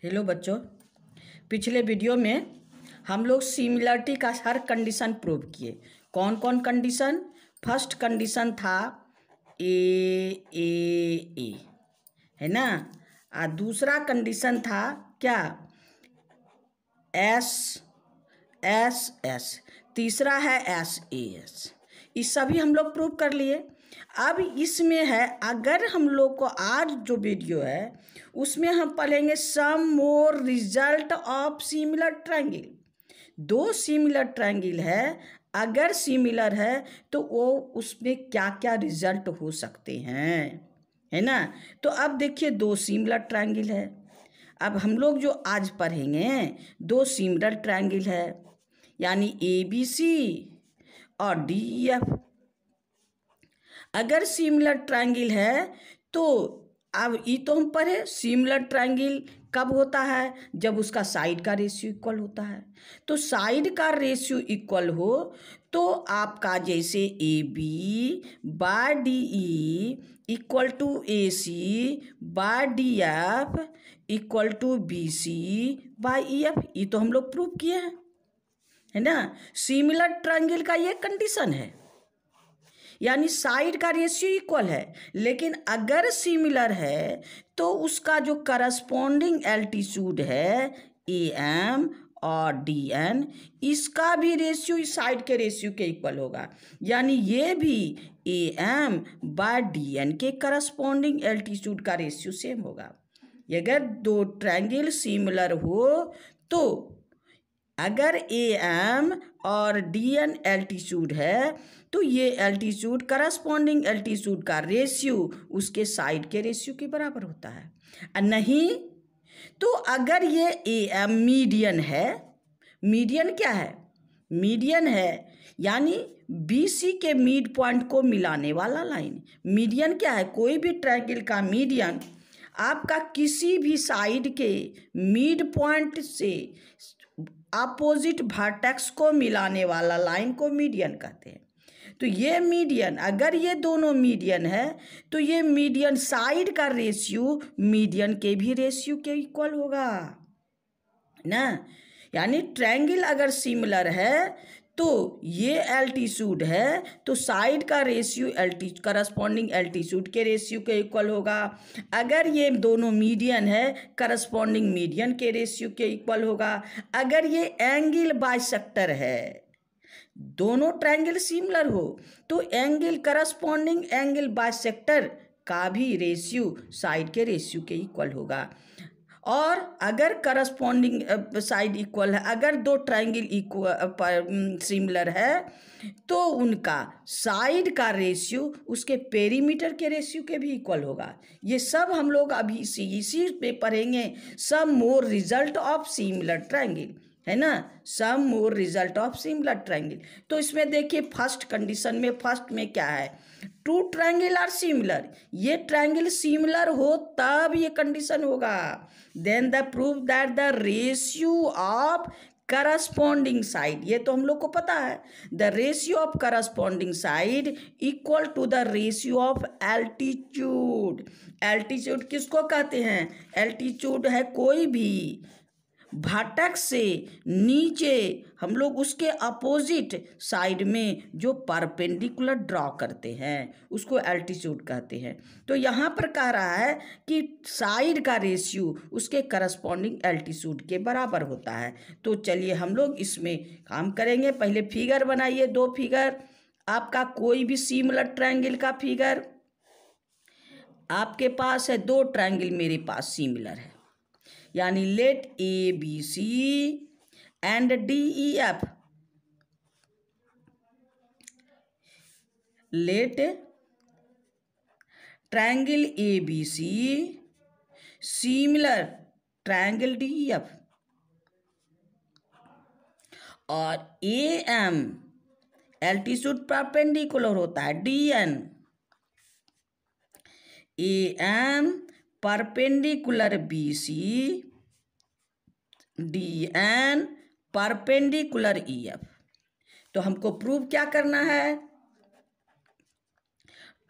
Hello बच्चों, पिछले video में हम लोग सिमिलरिटी का हर कंडीशन प्रूव किए। कौन कौन कंडीशन? फर्स्ट कंडीशन था ए है ना। दूसरा कंडीशन था क्या? एस। तीसरा है एस। ये सभी हम लोग प्रूव कर लिए। अब इसमें है, अगर हम लोग को आज जो वीडियो है उसमें हम पढ़ेंगे some more result of similar triangle. दो सिमिलर ट्रायंगल है, अगर सिमिलर है तो वो उसमें क्या क्या रिजल्ट हो सकते हैं, है ना। तो अब देखिए, दो सिमिलर ट्रायंगल है। अब हम लोग जो आज पढ़ेंगे दो सिमिलर ट्रायंगल है, यानी ABC और DEF। अगर सिमिलर ट्रायंगल है तो अब ये तो हम पढ़े, सिमिलर ट्रायंगल कब होता है? जब उसका साइड का रेशियो इक्वल होता है। तो साइड का रेशियो इक्वल हो तो आपका जैसे AB by DE equal to AC by DF equal to BC by EF, ये तो हम लोग प्रूव किए हैं, है ना। सिमिलर ट्रायंगल का ये कंडीशन है, यानी साइड का रेशियो इक्वल है, लेकिन अगर सिमिलर है तो उसका जो करस्पॉन्डिंग एल्टीट्यूड है AM और DN, इसका भी रेशियो इस साइड के रेशियो के इक्वल होगा। यानी ये भी AM बाय DN के करस्पॉन्डिंग एल्टीट्यूड का रेशियो सेम होगा। अगर दो ट्रायंगल सिमिलर हो तो अगर AM और DN एल्टीट्यूड है तो ये एल्टीट्यूड करस्पॉन्डिंग एल्टीट्यूड का रेशियो उसके साइड के रेशियो के बराबर होता है। नहीं तो अगर ये AM मीडियन है, मीडियन क्या है? मीडियन है यानी BC के मिड पॉइंट को मिलाने वाला लाइन। मीडियन क्या है? कोई भी ट्रायंगल का मीडियन आपका किसी भी साइड के मिड पॉइंट से अपोजिट वर्टेक्स को मिलाने वाला लाइन को मीडियन कहते हैं। तो ये मीडियन, अगर ये दोनों मीडियन है तो ये मीडियन साइड का रेशियो मीडियन के भी रेशियो के इक्वल होगा ना। यानी ट्रायंगल अगर सिमिलर है तो ये एल्टीट्यूड है तो साइड का रेशियो करस्पॉन्डिंग एल्टीट्यूड के रेशियो के इक्वल होगा। अगर ये दोनों मीडियन है, करस्पॉन्डिंग मीडियन के रेशियो के इक्वल होगा। अगर ये एंगल बाइसेक्टर है, दोनों ट्रायंगल सिमिलर हो तो एंगल करस्पॉन्डिंग एंगल बाइसेक्टर का भी रेशियो साइड के रेशियो के इक्वल होगा। और अगर करस्पॉन्डिंग साइड इक्वल है, अगर दो ट्रायंगल इक्वल सिमिलर है तो उनका साइड का रेशियो उसके पेरीमीटर के रेशियो के भी इक्वल होगा। ये सब हम लोग अभी इसी पे पढ़ेंगे, some more result of similar triangle, है ना। Some more result of similar triangle. तो इसमें देखिए फर्स्ट कंडीशन में, फर्स्ट में क्या है? Two triangle are similar. ये ट्रायंगल सिमिलर हो तब ये कंडीशन होगा। Then the prove that the ratio of corresponding side, ये तो हम लोग को पता है, the ratio of corresponding side equal to the ratio of altitude. Altitude किसको कहते हैं? एल्टीट्यूड है कोई भी वर्टेक्स से नीचे हम लोग उसके अपोजिट साइड में जो परपेंडिकुलर ड्रॉ करते हैं उसको एल्टीट्यूड कहते हैं। तो यहाँ पर कह रहा है कि साइड का रेशियो उसके करस्पॉन्डिंग एल्टीट्यूड के बराबर होता है। तो चलिए हम लोग इसमें काम करेंगे। पहले फिगर बनाइए, दो फिगर आपका कोई भी सिमिलर ट्रायंगल का फिगर आपके पास है। दो ट्रायंगल मेरे पास सिमिलर है, यानी let ABC and DEF, let triangle ABC similar triangle DEF और AM एल्टीट्यूड परपेंडिकुलर होता है DN, AM perpendicular BC, DN perpendicular EF। तो हमको प्रूव क्या करना है?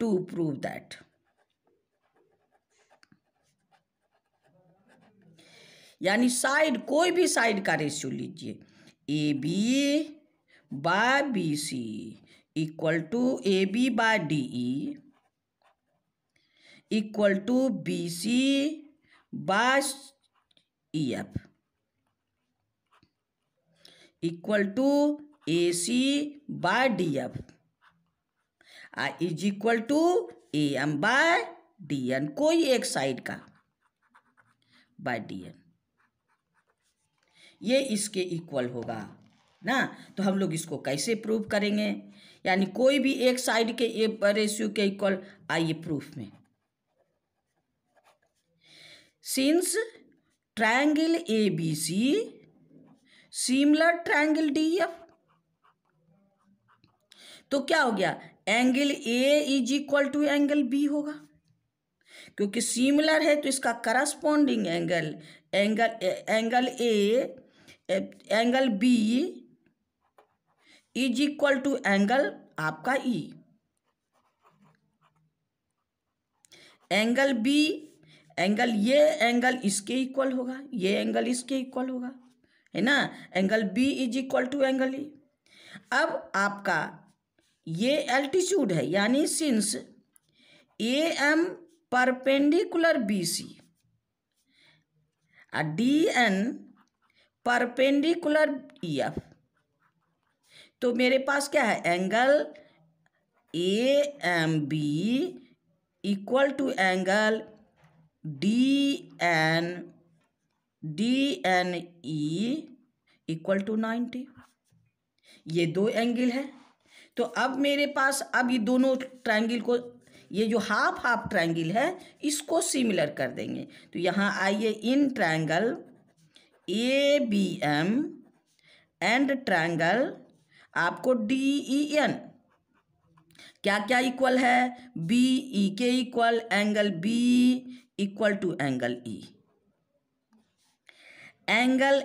टू प्रूव दैट, यानी साइड, कोई भी साइड का रेशियो लीजिए, A B by B C equal to A B by D E equal to B C by E F equal to A C by D F is equal to A M by D N, कोई एक side का bye D N, ये इसके equal होगा ना। तो हम लोग इसको कैसे प्रूव करेंगे, यानी कोई भी एक साइड के रेशियो के इक्वल। आइए प्रूफ में, since triangle A B C similar triangle D F, तो क्या हो गया, angle A is equal to angle B होगा, क्योंकि सिमिलर है तो इसका corresponding angle angle A angle B is equal to angle आपका ई, एंगल बी एंगल ये एंगल इसके इक्वल होगा, ये एंगल इसके इक्वल होगा, है ना। Angle B is equal to angle E. अब आपका ये एल्टीट्यूड है, यानी since A M perpendicular B C D N perpendicular E F, तो मेरे पास क्या है, angle A M B equal to angle D N E equal to 90, ये दो एंगल है। तो अब मेरे पास, अब ये दोनों ट्रायंगल को, ये जो हाफ हाफ ट्रायंगल है इसको सिमिलर कर देंगे। तो यहाँ आइए, in triangle A B M and triangle आपको डी ई एन क्या क्या इक्वल है, बी ई के equal, angle B equal to angle E, angle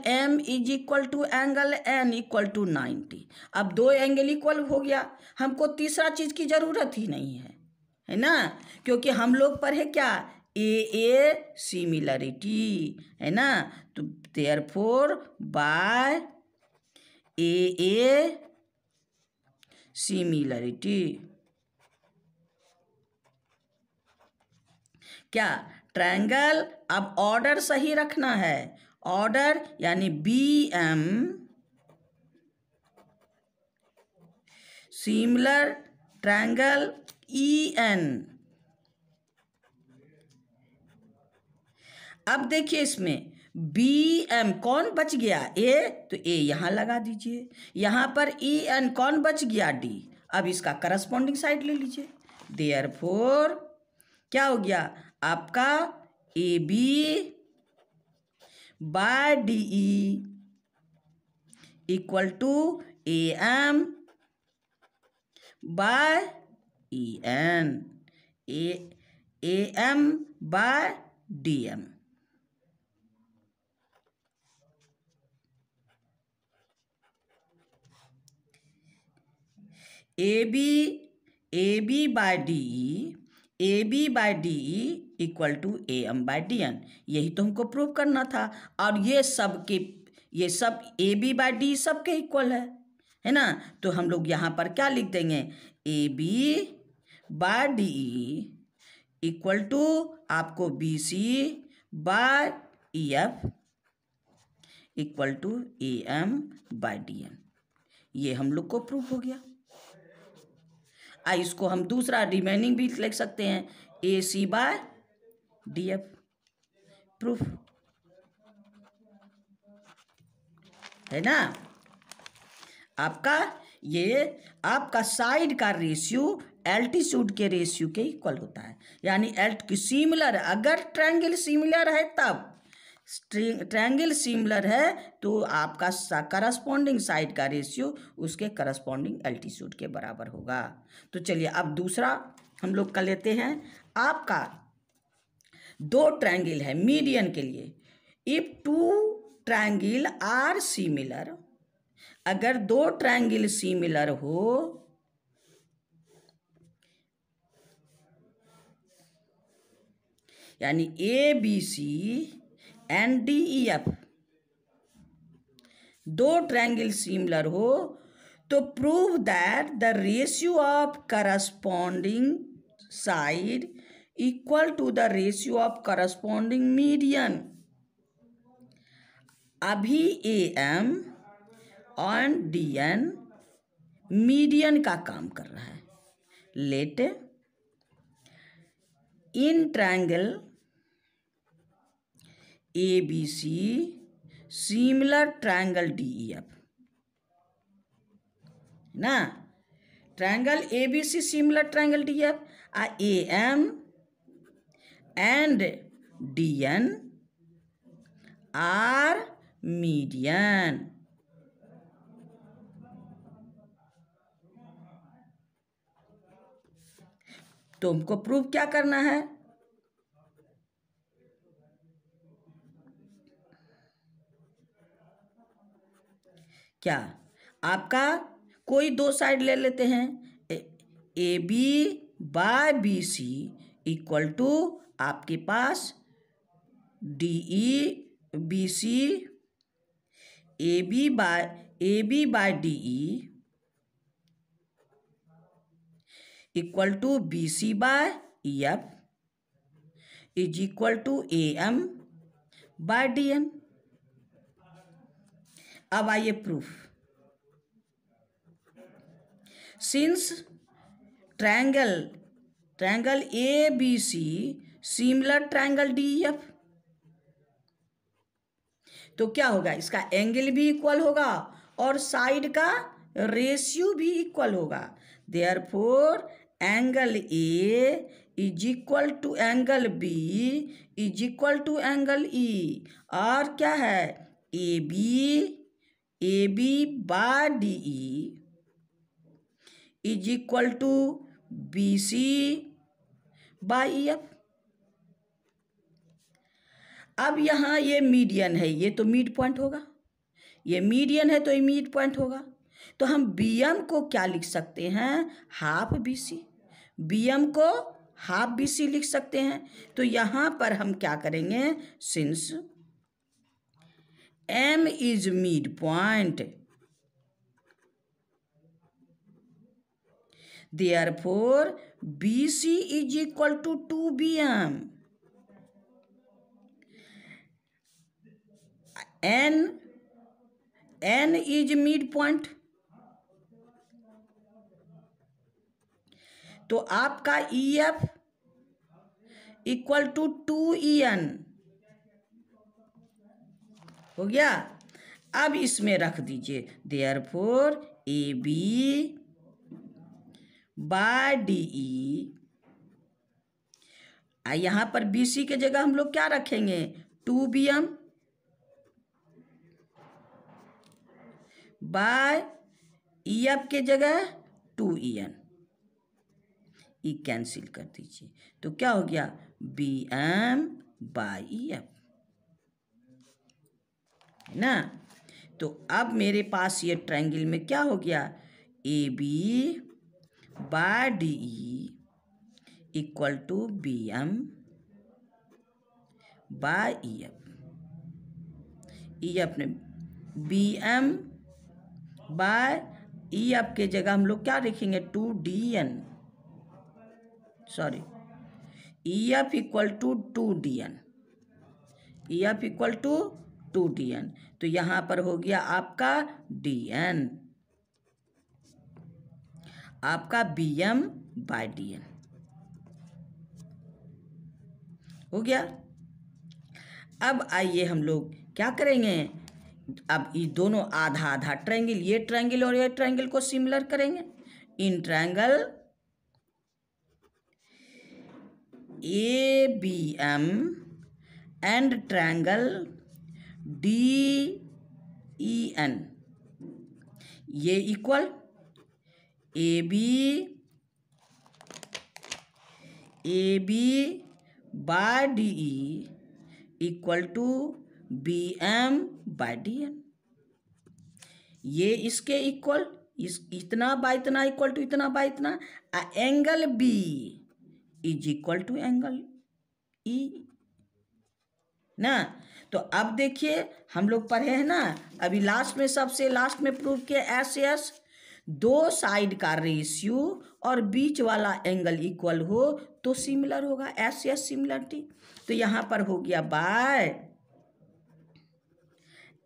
M is equal to angle N equal to 90। अब दो एंगल इक्वल हो गया, हमको तीसरा चीज की जरूरत ही नहीं है ना, क्योंकि हम लोग पर है क्या, ए सिमिलरिटी, है ना। तो देयरफॉर बाय ए सिमिलरिटी, क्या ट्रायंगल, अब ऑर्डर सही रखना है, ऑर्डर यानी B M similar triangle E N. अब देखिए इसमें बी एम कौन बच गया, ए, तो ए यहां लगा दीजिए, यहां पर ई एन कौन बच गया, डी। अब इसका करस्पॉन्डिंग साइड ले लीजिए, देयरफॉर क्या हो गया आपका, A B by D E equal to A M by E N, A M by D M. A B by D E equal to A M by D N, यही तो हमको prove करना था। और ये सब ए बी बाय डी सबके equal है ना। तो हम लोग यहाँ पर क्या लिख देंगे, A B by D E equal to आपको B C by E F equal to A M by D N, ये हम लोग को प्रूफ हो गया। इसको हम दूसरा रिमेनिंग भी लिख सकते हैं, ए C by D F, proof है ना। आपका साइड का रेशियो एल्टीट्यूड के रेशियो के इक्वल होता है, यानी सिमिलर, अगर ट्रायंगल सिमिलर है तब, ट्रायंगल सिमिलर है तो आपका करस्पॉन्डिंग साइड का रेशियो उसके करस्पॉन्डिंग एल्टीट्यूड के बराबर होगा। तो चलिए अब दूसरा हम लोग कर लेते हैं। आपका दो ट्रायंगल है मीडियन के लिए, if two triangle are similar, अगर दो ट्रायंगल सिमिलर हो यानी ABC एंड DEF दो ट्रायंगल सिमिलर हो तो prove that the ratio of corresponding side equal to the ratio of corresponding median. अभी AM और DN मीडियन का काम कर रहा है। Let in triangle ABC similar triangle DEF ना, triangle ABC similar triangle DEF AM and DN are median. तुमको prove क्या करना है? क्या आपका कोई दो साइड ले लेते हैं, AB by BC equal to आपके पास DE BC AB by DE equal to BC by EF is equal to AM by DN। अब आइए proof. Since triangle ABC similar triangle DEF, तो क्या होगा, इसका एंगल भी इक्वल होगा और साइड का रेशियो भी इक्वल होगा। Therefore angle A is equal to angle B is equal to angle E, और क्या है, AB by DE is equal to BC by EF। अब यहाँ ये मीडियन है, ये तो मिड पॉइंट होगा, ये मीडियन है तो ये मिड पॉइंट होगा। तो हम BM को क्या लिख सकते हैं, हाफ BC। BM को हाफ BC लिख सकते हैं। तो यहाँ पर हम क्या करेंगे, since M is midpoint therefore BC is equal to 2BM। N is midpoint, तो आपका EF इक्वल टू 2EN हो गया। अब इसमें रख दीजिए देयरफॉर AB बाय DE, यहाँ पर BC के जगह हम लोग क्या रखेंगे, 2BM बाय EF के जगह 2EN, ई कैंसिल कर दीजिए तो क्या हो गया, BM बाय EF है ना। तो अब मेरे पास ये ट्रायंगल में क्या हो गया, AB by DE equal to BM by EF। EF ने BM बाय EF के जगह हम लोग क्या लिखेंगे, 2DN, sorry EF equal to 2DN, EF equal to 2DN। तो यहाँ पर हो गया आपका DN, आपका BM बाय DN हो गया। अब आइए हम लोग क्या करेंगे, अब ये दोनों आधा आधा ट्रायंगल, ये ट्रायंगल और ये ट्रायंगल को सिमिलर करेंगे। In triangle ABM and triangle DEN, ये equal AB by DE equal to BM by DN, ये इसके इक्वल, इतना बाय इतना इक्वल टू इतना बाय इतना। Angle B is equal to angle E ना। तो अब देखिए हम लोग पढ़े हैं ना, अभी लास्ट में सबसे लास्ट में प्रूव किया एस एस, दो साइड का रेशियो और बीच वाला एंगल इक्वल हो तो सिमिलर होगा, एस एस सिमिलरिटी। तो यहाँ पर हो गया by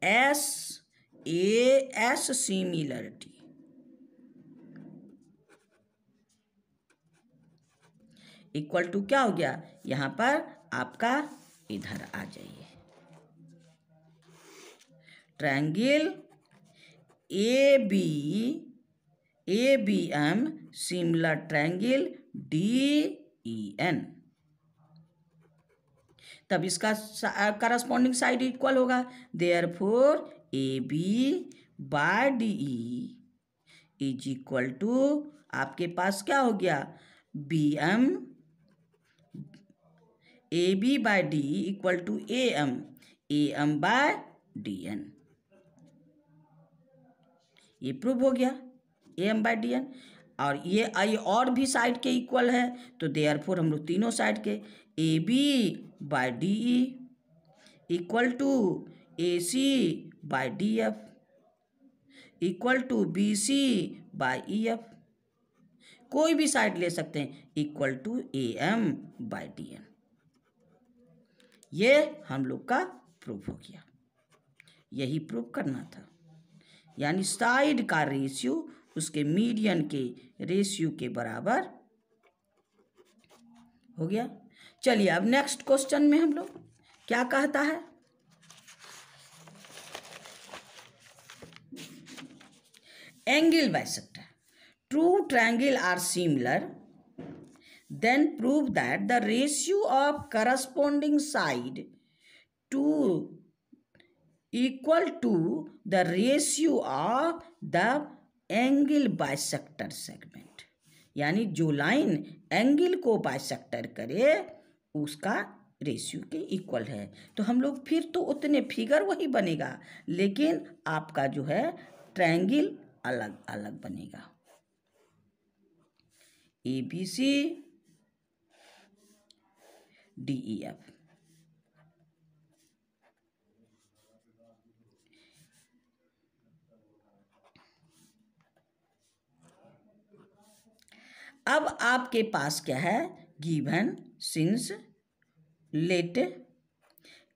S A S similarity equal to क्या हो गया, यहाँ पर आपका इधर आ जाइए, triangle A B M similar triangle D E N, तब इसका करस्पॉन्डिंग साइड इक्वल होगा, therefore A B by D E is equal to आपके पास क्या हो गया, B M A B by D equal to A M by D N. ये prove हो गया A M by D N. और ये और भी साइड के इक्वल है, तो देयरफॉर हम लोग तीनों साइड के A B by D E equal to A C by D F equal to B C by E F, कोई भी साइड ले सकते हैं, equal to A M by D N. ये हम लोग का प्रूफ हो गया, यही प्रूफ करना था, यानी साइड का रेशियो उसके मीडियन के रेशियो के बराबर हो गया। चलिए अब नेक्स्ट क्वेश्चन में हम लोग क्या कहता है, angle bisector, two triangle are similar, then prove that the ratio of corresponding side to equal to the ratio of the angle bisector segment, यानी जो लाइन एंगल को बाइसेक्टर करे उसका रेशियो के इक्वल है। तो हम लोग फिर तो उतने फिगर वही बनेगा, लेकिन आपका जो है ट्रायंगल अलग अलग बनेगा, A B C D E F. अब आपके पास क्या है, given since let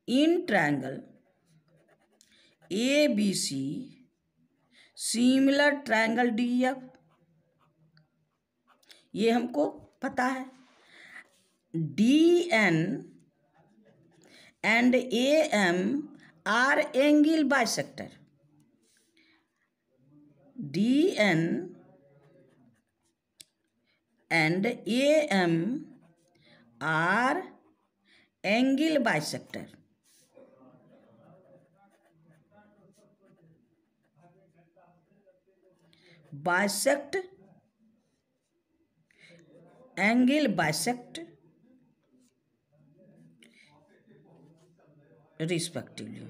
in triangle A B C similar triangle D F, ये हमको पता है, D N and A M are angle bisector, D N and A M are angle bisector, bisect angle bisect respectively,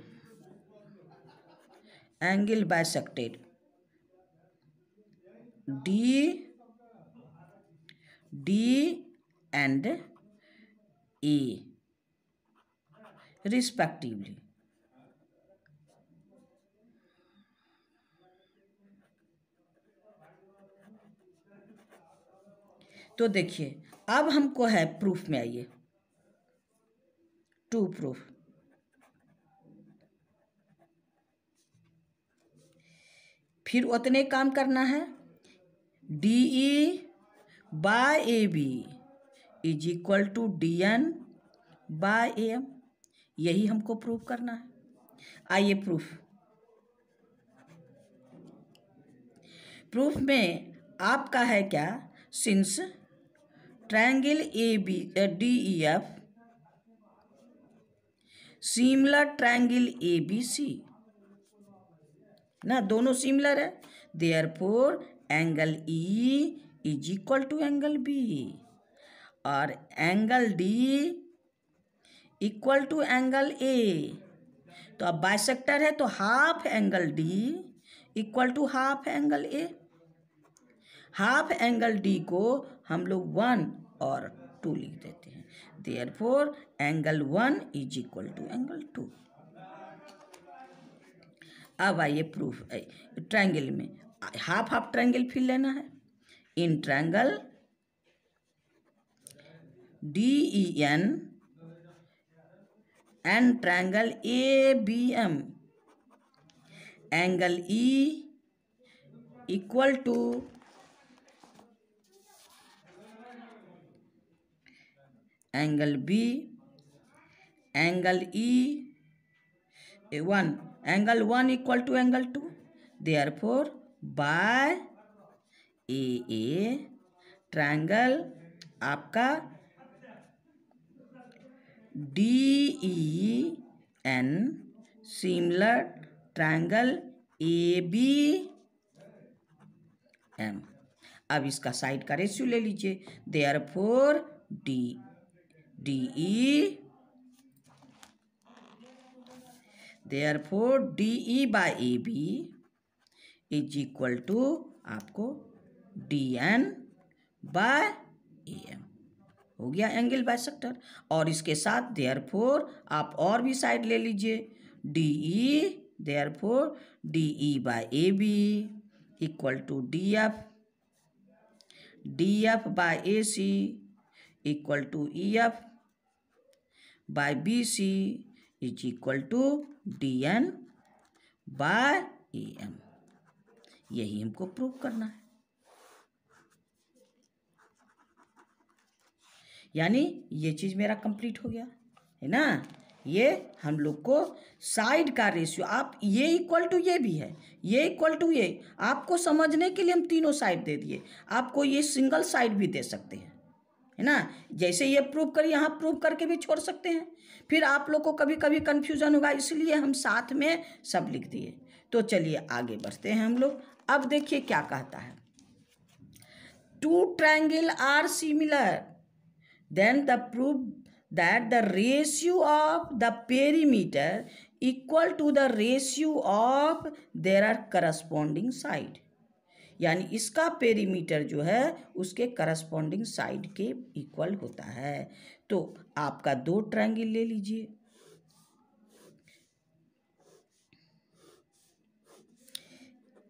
angle bisected D and A respectively। तो देखिए अब हमको है proof में आइए, टू प्रूफ, फिर उतने काम करना है, D E by A B is equal to D N by A M, यही हमको प्रूफ करना है। आइए प्रूफ में आपका है क्या, since triangle A B D E F similar triangle A B C ना, दोनों सिमिलर है, therefore angle E is equal to angle B और angle D equal to angle A. तो अब बाइसेक्टर है तो half angle D equal to half angle A, half angle D को हम लोग 1 और 2 लिख देते हैं, therefore angle 1 is equal to angle 2। अब आइए प्रूफ ट्रायंगल में हाफ हाफ ट्रायंगल फिर लेना है। इन triangle DEN and triangle ABM angle E equal to angle B angle E1 angle 1 equal to angle 2। Therefore by AA triangle आपका DEN similar triangle ABM। अब इसका side का ratio ले लीजिए। Therefore DE by AB is equal to आपको DN by AM हो गया angle bisector. और इसके साथ देयरफॉर आप और भी साइड ले लीजिए। DE therefore DE by AB equal to DF by AC equal to EF by BC is equal to DN by AM। यही हमको प्रूव करना है। यानी ये चीज़ मेरा कंप्लीट हो गया है ना। ये हम लोग को साइड का रेशियो आप ये इक्वल टू ये भी है, ये इक्वल टू ये, आपको समझने के लिए हम तीनों साइड दे दिए। आपको ये सिंगल साइड भी दे सकते हैं है ना। जैसे ये प्रूव करिए, यहाँ प्रूव करके भी छोड़ सकते हैं। फिर आप लोग को कभी कभी कन्फ्यूजन होगा, इसलिए हम साथ में सब लिख दिए। तो चलिए आगे बढ़ते हैं हम लोग। अब देखिए क्या कहता है। Two triangle are similar then the proof that the ratio of the perimeter equal to the ratio of their corresponding side। यानी इसका पेरीमीटर जो है उसके करस्पॉन्डिंग साइड के इक्वल होता है। तो आपका दो ट्रायंगल ले लीजिए।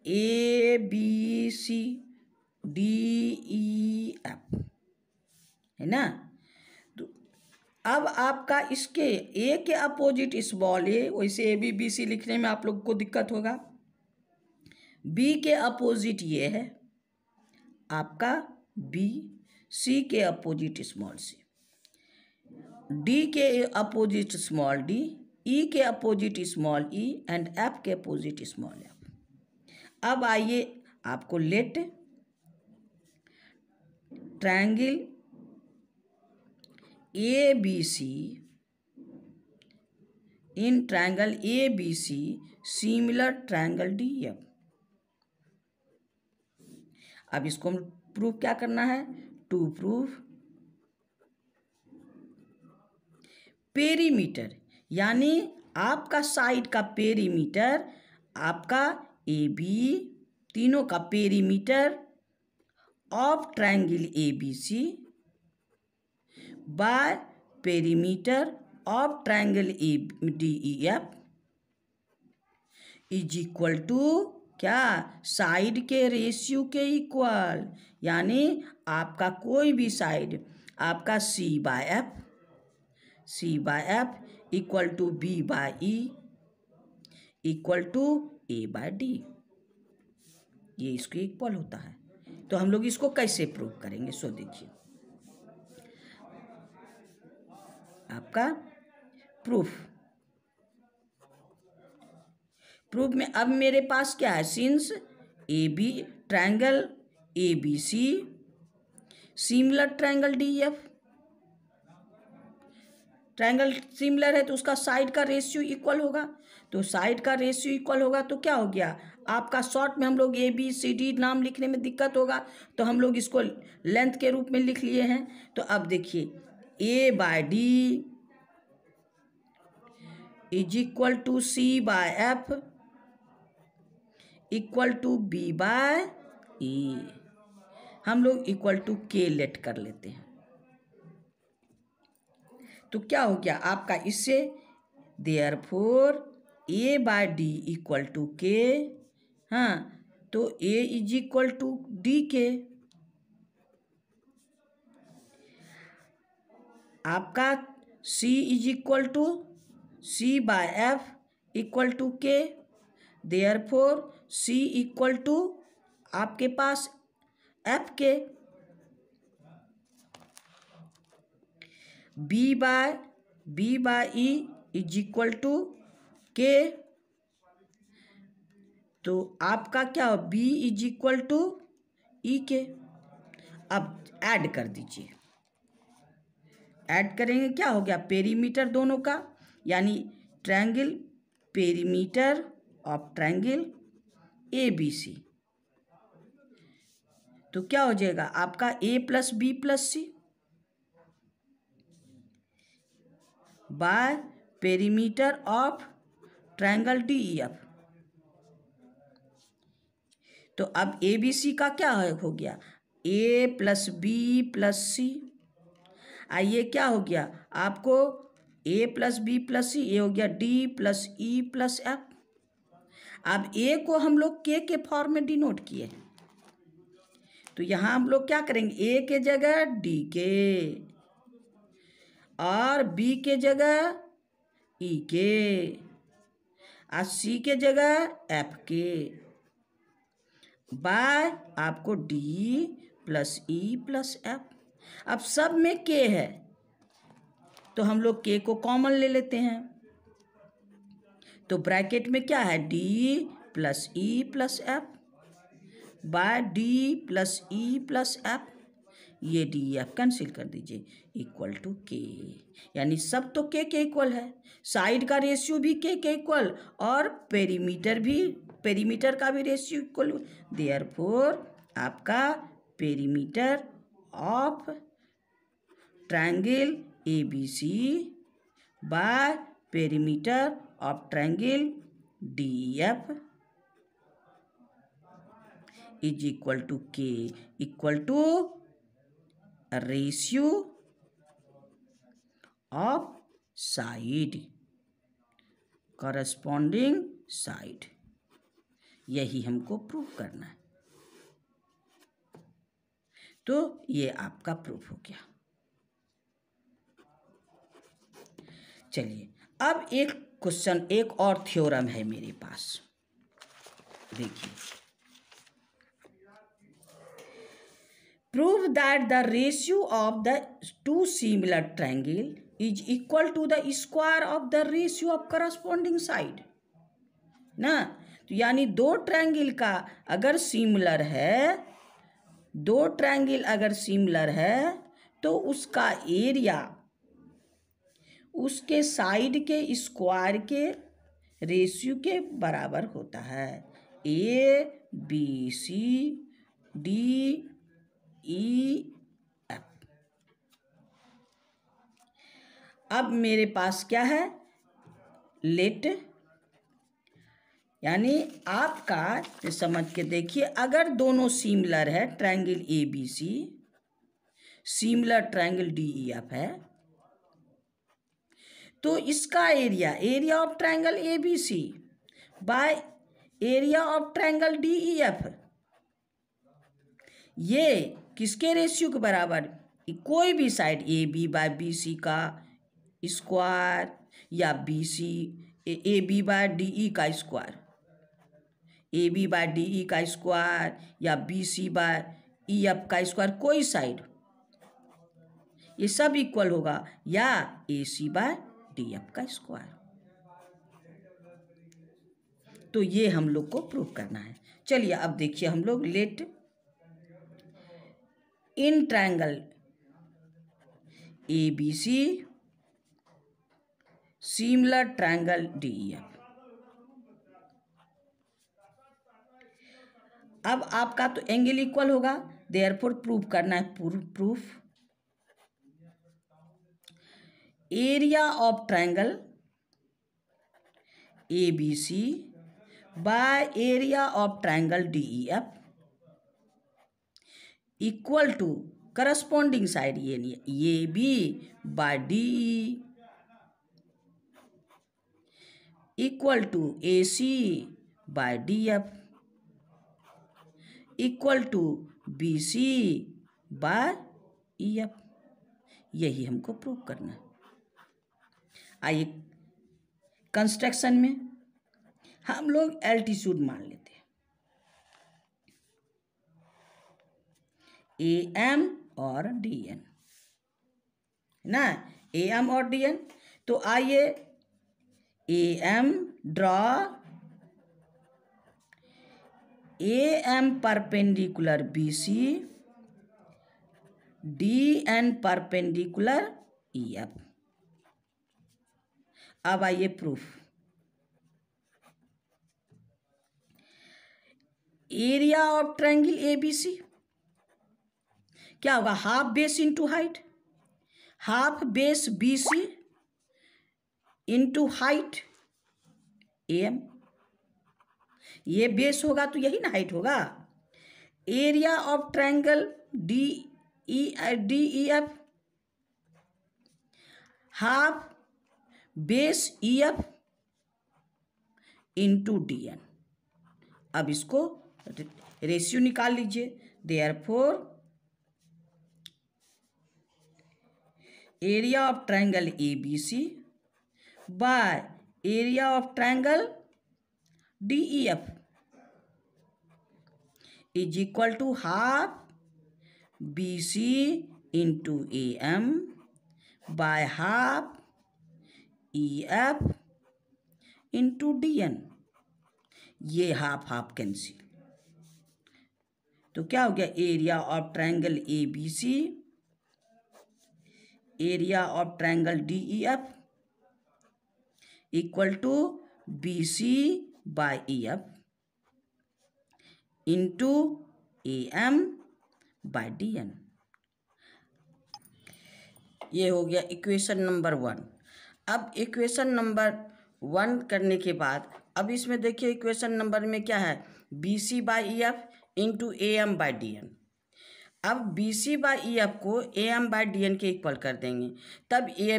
ABCDEF है ना। तो अब आपका इसके ए के अपोजिट स्मॉल ए, वैसे ABBC लिखने में आप लोग को दिक्कत होगा। बी के अपोजिट ये है आपका बी, सी के अपोजिट स्मॉल सी, डी के अपोजिट स्मॉल डी, ई के opposite small E and F के अपोजिट स्मॉल एफ। अब आइए आपको let triangle ABC in triangle ABC similar triangle DF। अब इसको हम प्रूव क्या करना है, टू प्रूव पेरीमीटर, यानी आपका साइड का पेरीमीटर, आपका AB तीनों का perimeter of triangle ABC by perimeter of triangle DEF is equal to क्या, साइड के रेशियो के इक्वल। यानी आपका कोई भी साइड, आपका C by F equal to B by E equal to A by D, ये इसके इक्वल होता है। तो हम लोग इसको कैसे प्रूव करेंगे, सो देखिए आपका प्रूफ में अब मेरे पास क्या है, since AB triangle ABC similar triangle DEF, triangle similar है तो उसका साइड का रेशियो इक्वल होगा। तो साइड का रेशियो इक्वल होगा तो क्या हो गया आपका, शॉर्ट में हम लोग ABCD नाम लिखने में दिक्कत होगा तो हम लोग इसको लेंथ के रूप में लिख लिए हैं। तो अब देखिए A by D is equal to C by F equal to B by E। हम लोग इक्वल टू K लेट कर लेते हैं। तो क्या हो गया आपका इससे, therefore A by D equal to K. हाँ, तो A is equal to D K. आपका C is equal to C by F equal to K. Therefore C equal to आपके पास F K. B by E is equal to K. तो आपका क्या हो, B is equal to E K. अब add कर दीजिए, ऐड करेंगे क्या हो गया, पेरीमीटर दोनों का, यानी triangle perimeter of triangle A B C. तो क्या हो जाएगा आपका A plus B plus C by perimeter of triangle D E F. तो अब ए बी सी का क्या हो गया, A plus B plus C. आइए क्या हो गया आपको, A plus B plus C, ये हो गया D plus E plus F. अब ए को हम लोग के फॉर्म में डिनोट किए, तो यहाँ हम लोग क्या करेंगे, ए के जगह डी के और बी के जगह ई के और सी के जगह एफ के बाय आपको D plus E plus F. अब सब में के है तो हम लोग के को कॉमन ले लेते हैं, तो ब्रैकेट में क्या है, D plus E plus F by D plus E plus F. ये डी एफ कैंसिल कर दीजिए, इक्वल टू के, यानी सब तो के इक्वल है, साइड का रेशियो भी के इक्वल और पेरीमीटर का भी रेशियो इक्वल। देयरफॉर आपका perimeter of triangle A B C by perimeter of triangle D F is equal to K, equal to ratio of side, corresponding side. यही हमको प्रूव करना है। तो ये आपका प्रूफ हो गया। चलिए अब एक क्वेश्चन, एक और थ्योरम है मेरे पास, देखिए। Prove that the ratio of the two similar triangle is equal to the square of the ratio of corresponding side ना। तो यानी दो ट्रायंगल का अगर सिमिलर है, दो ट्रायंगल अगर सिमिलर है तो उसका एरिया उसके साइड के स्क्वायर के रेशियो के बराबर होता है। A B C D E F. अब मेरे पास क्या है, लेट, यानी आपका समझ के देखिए, अगर दोनों सिमिलर है, triangle A B C similar triangle D E F है, तो इसका area of triangle A B C by area of triangle D E F, ये किसके रेशियो के बराबर, कोई भी side A B by B C का स्क्वायर या B C A B by D E का square, A B by D E का स्क्वायर या B C by E F का स्क्वायर, कोई साइड, ये सब इक्वल होगा, या ए सी बाय डी एफ का स्क्वायर। तो ये हम लोग को प्रूव करना है। चलिए अब देखिए हम लोग, let in triangle A B C similar triangle D E F. अब आपका तो एंगल इक्वल होगा, देयरफॉर प्रूव करना है, proof area of triangle A B C by area of triangle D E F equal to corresponding side ये नहीं है, ये B by D equal to A C by D F equal to B C by E F. यही हमको prove करना है। आइए construction में हम लोग एल्टीट्यूड मान लेते हैं, ए एम और डी एन ना, ए एम और डी एन। तो आइए A M draw A M perpendicular B C, D N perpendicular E F. अब आइए proof, area of triangle ABC क्या होगा, half base into height, half base BC into height M. ये base होगा तो यही ना हाइट होगा। Area of triangle D E F, half base E F into D N. अब इसको रेशियो निकाल लीजिए। Therefore area of triangle A B C by area of triangle D E F is equal to half B C into A M by half E F into D N. ये half half cancel, तो क्या हो गया, area of triangle A B C, area of triangle D E F equal to B C by E F into A M by D N. ये हो गया equation number 1। अब equation number 1 करने के बाद अब इसमें देखिए इक्वेशन नंबर में क्या है, B C by E F into A M by D N. अब B C by E F को A M by D N के इक्वल कर देंगे, तब A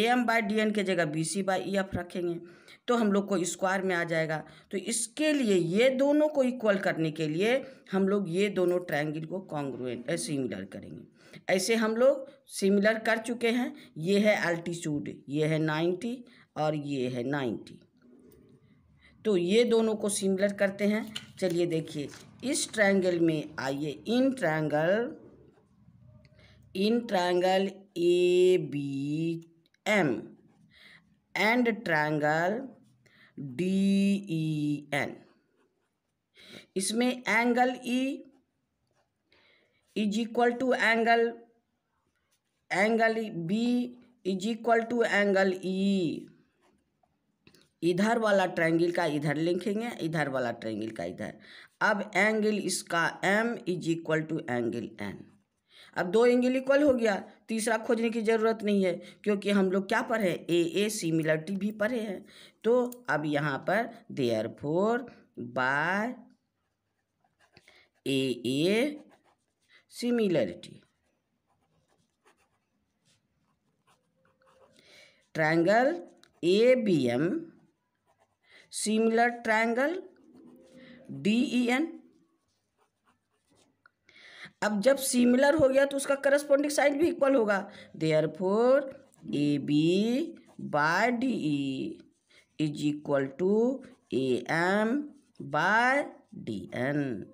M by D N के जगह B C by E F रखेंगे तो हम लोग को स्क्वायर में आ जाएगा। तो इसके लिए ये दोनों को इक्वल करने के लिए हम लोग ये दोनों ट्रायंगल को कॉन्ग्रुएंट सिमिलर करेंगे। ऐसे हम लोग सिमिलर कर चुके हैं। ये है एल्टीट्यूड, ये है 90 और ये है 90, तो ये दोनों को सिमिलर करते हैं। चलिए देखिए इस ट्रायंगल में आइए, in triangle A B M and triangle D E N, इसमें angle E is equal to angle B is equal to angle E. इधर वाला ट्रायंगल का इधर लिखेंगे, इधर वाला ट्रायंगल का इधर। अब एंगल इसका M is equal to angle N. अब दो एंगल इक्वल हो गया, तीसरा खोजने की ज़रूरत नहीं है क्योंकि हम लोग क्या पढ़े, ए सिमिलरिटी भी पढ़े हैं। तो अब यहाँ पर therefore by A similarity triangle A B M similar triangle D E N. अब जब सिमिलर हो गया तो उसका करस्पॉन्डिंग साइड भी इक्वल होगा। Therefore A B by D E is equal to A M by D N.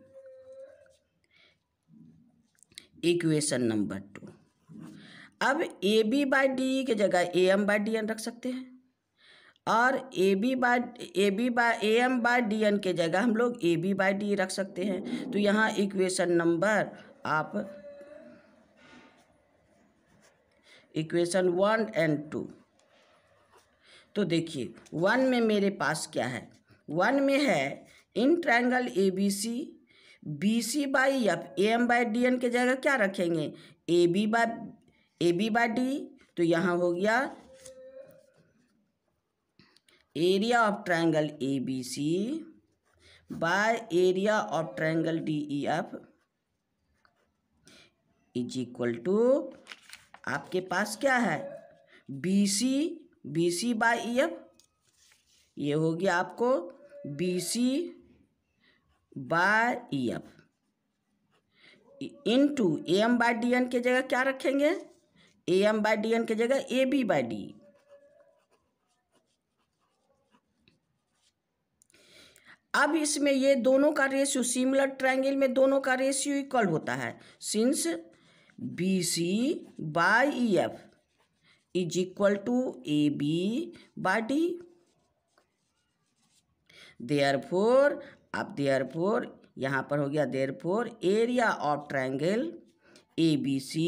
Equation number 2। अब A B by D E के जगह A M by D N रख सकते हैं और A M by D N के जगह हम लोग ए बी बाय डी रख सकते हैं। तो यहाँ इक्वेशन नंबर आप इक्वेशन 1 एंड 2, तो देखिए 1 में मेरे पास क्या है, 1 में है इन triangle A B C by F, A M by D N के जगह क्या रखेंगे, ए बी बाई डी। तो यहाँ हो गया area of triangle A B C by area of triangle D E F is equal to आपके पास क्या है BC बाई EF, ये हो गया आपको BC by EF into AM by DN की जगह क्या रखेंगे, AM बाई DN की जगह AB बाई D। अब इसमें ये दोनों का रेशियो सिमिलर ट्रायंगल में दोनों का रेशियो इक्वल होता है, since BC by EF is equal to AB by D। Therefore यहाँ पर हो गया therefore area of triangle ABC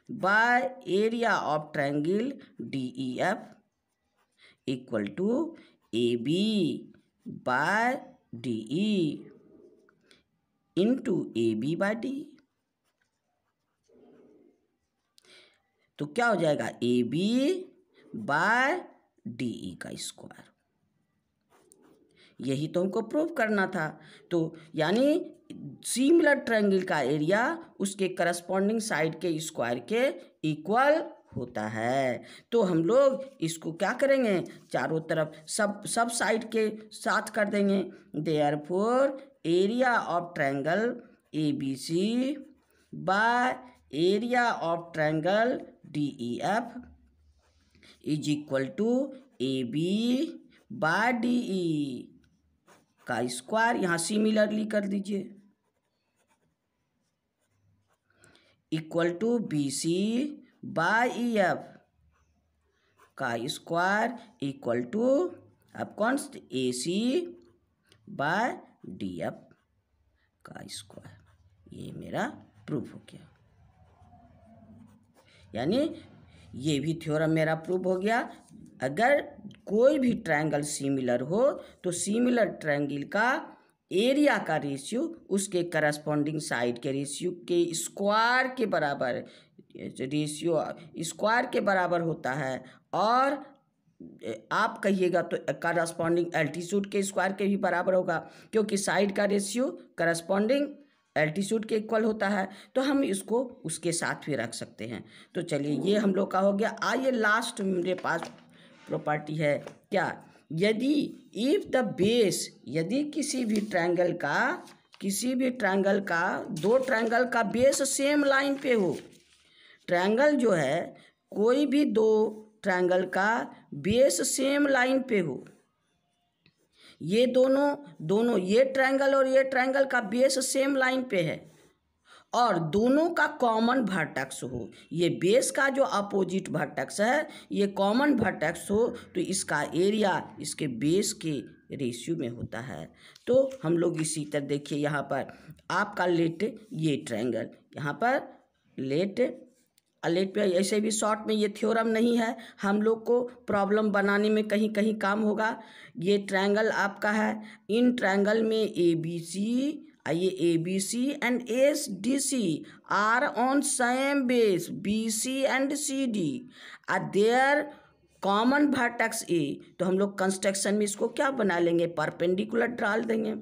by area of triangle DEF equal to AB by DE into AB by D। तो क्या हो जाएगा AB बाय DE का square. यही तो हमको प्रूव करना था। तो यानी सिमिलर ट्रायंगल का एरिया उसके करस्पॉन्डिंग साइड के स्क्वायर के इक्वल होता है। तो हम लोग इसको क्या करेंगे, चारों तरफ सब साइड के साथ कर देंगे। Therefore area of triangle ABC by area of triangle DEF is equal to AB by DE का स्क्वायर, यहाँ सिमिलरली कर दीजिए, equal to BC by EF का स्क्वायर इक्वल टू अब कौन AC बाय DF का स्क्वायर। ये मेरा प्रूफ हो गया, यानी ये भी थ्योरम मेरा प्रूफ हो गया। अगर कोई भी ट्रायंगल सिमिलर हो तो सिमिलर ट्रायंगल का एरिया का रेशियो उसके करस्पॉन्डिंग साइड के रेशियो के स्क्वायर के बराबर, रेशियो स्क्वायर के बराबर होता है। और आप कहिएगा तो करस्पॉन्डिंग एल्टीट्यूड के स्क्वायर के भी बराबर होगा, क्योंकि साइड का रेशियो करस्पॉन्डिंग एल्टीट्यूड के इक्वल होता है। तो हम इसको उसके साथ भी रख सकते हैं। तो चलिए ये हम लोग का हो गया। आइए लास्ट मेरे पास प्रॉपर्टी है क्या, यदि इफ द बेस, यदि किसी भी ट्रायंगल का दो ट्रायंगल का बेस सेम लाइन पे हो, ट्रायंगल जो है कोई भी दो ट्रायंगल का बेस सेम लाइन पे हो, ये दोनों ये ट्रायंगल और ये ट्रायंगल का बेस सेम लाइन पे है और दोनों का कॉमन वर्टेक्स हो, ये बेस का जो अपोजिट वर्टेक्स है ये कॉमन वर्टेक्स हो, तो इसका एरिया इसके बेस के रेशियो में होता है। तो हम लोग इसी तरह देखिए, यहाँ पर आपका लेट ये ट्रायंगल, यहाँ पर लेट पे ऐसे भी शॉर्ट में ये थ्योरम नहीं है, हम लोग को प्रॉब्लम बनाने में कहीं कहीं काम होगा। ये ट्रायंगल आपका है, इन ट्रायंगल में ABC, ये ABC and ADC are on same base BC and CD are their common vertex A। तो हम लोग कंस्ट्रक्शन में इसको क्या बना लेंगे, परपेंडिकुलर डाल देंगे।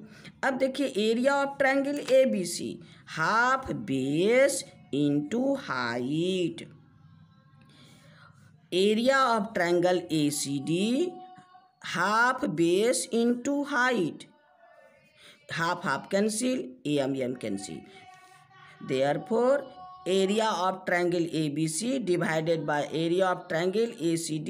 अब देखिए area of triangle ABC half base into height, area of triangle ACD half base into height, half cancel, AM cancel, therefore area of triangle ABC divided by area of triangle ACD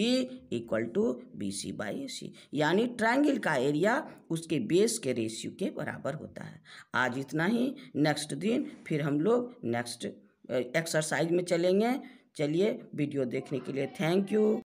equal to BC by AC, यानी triangle का area उसके base के ratio के बराबर होता है। आज इतना ही, नेक्स्ट दिन फिर हम लोग नेक्स्ट एक्सरसाइज में चलेंगे। चलिए वीडियो देखने के लिए थैंक यू।